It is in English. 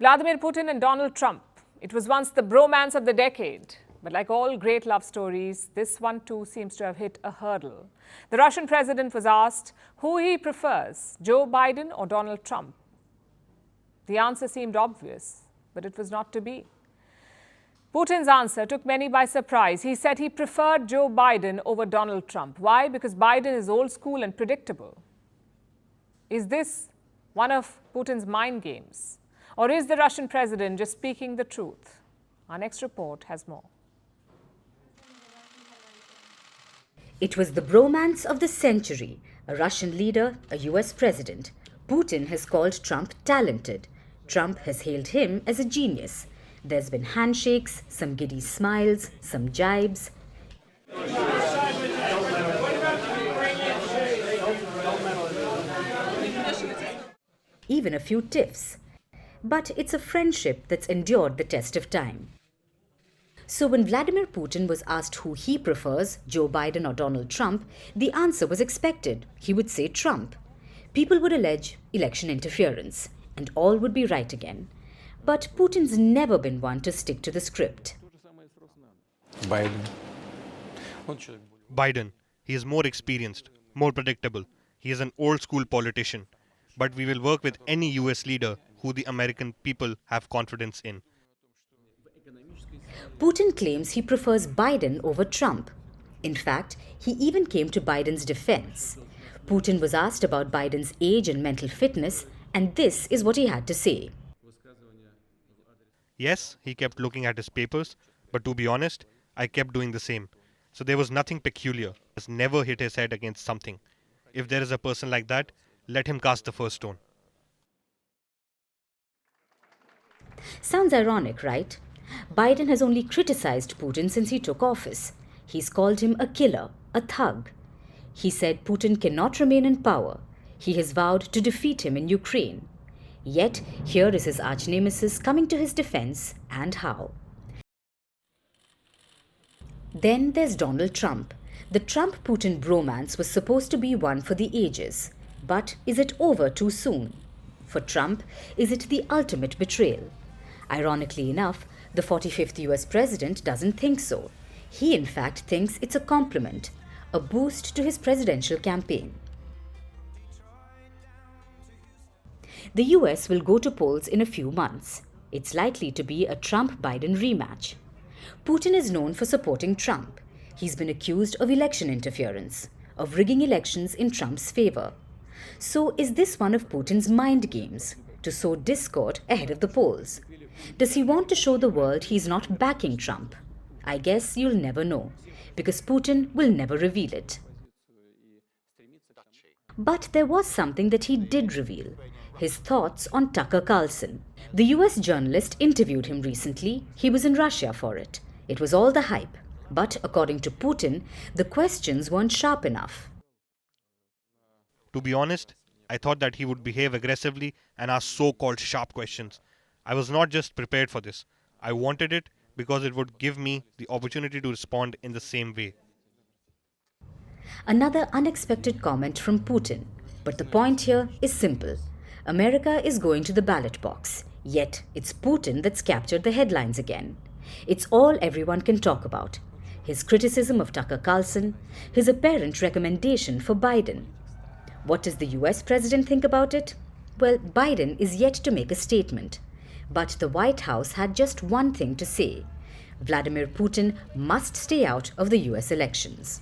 Vladimir Putin and Donald Trump. It was once the bromance of the decade. But like all great love stories, this one too seems to have hit a hurdle. The Russian president was asked who he prefers, Joe Biden or Donald Trump. The answer seemed obvious, but it was not to be. Putin's answer took many by surprise. He said he preferred Joe Biden over Donald Trump. Why? Because Biden is old school and predictable. Is this one of Putin's mind games? Or is the Russian president just speaking the truth? Our next report has more. It was the bromance of the century. A Russian leader, a US president. Putin has called Trump talented. Trump has hailed him as a genius. There's been handshakes, some giddy smiles, some jibes. Even a few tiffs. But it's a friendship that's endured the test of time. So when Vladimir Putin was asked who he prefers, Joe Biden or Donald Trump, the answer was expected. He would say Trump. People would allege election interference, and all would be right again. But Putin's never been one to stick to the script. Biden. He is more experienced, more predictable. He is an old-school politician. But we will work with any US leader who the American people have confidence in. Putin claims he prefers Biden over Trump. In fact, he even came to Biden's defense. Putin was asked about Biden's age and mental fitness, and this is what he had to say. Yes, he kept looking at his papers, but to be honest, I kept doing the same. So there was nothing peculiar. He has never hit his head against something. If there is a person like that, let him cast the first stone. Sounds ironic, right? Biden has only criticized Putin since he took office. He's called him a killer, a thug. He said Putin cannot remain in power. He has vowed to defeat him in Ukraine. Yet, here is his arch-nemesis coming to his defense, and how. Then there's Donald Trump. The Trump-Putin bromance was supposed to be one for the ages. But is it over too soon? For Trump, is it the ultimate betrayal? Ironically enough, the 45th US president doesn't think so. He in fact thinks it's a compliment, a boost to his presidential campaign. The US will go to polls in a few months. It's likely to be a Trump-Biden rematch. Putin is known for supporting Trump. He's been accused of election interference, of rigging elections in Trump's favor. So is this one of Putin's mind games, to sow discord ahead of the polls? Does he want to show the world he's not backing Trump? I guess you'll never know, because Putin will never reveal it. But there was something that he did reveal, his thoughts on Tucker Carlson. The US journalist interviewed him recently. He was in Russia for it. It was all the hype. But according to Putin, the questions weren't sharp enough. To be honest, I thought that he would behave aggressively and ask so-called sharp questions. I was not just prepared for this. I wanted it because it would give me the opportunity to respond in the same way. Another unexpected comment from Putin. But the point here is simple. America is going to the ballot box. Yet it's Putin that's captured the headlines again. It's all everyone can talk about. His criticism of Tucker Carlson, his apparent recommendation for Biden. What does the US president think about it? Well, Biden is yet to make a statement. But the White House had just one thing to say. Vladimir Putin must stay out of the US elections.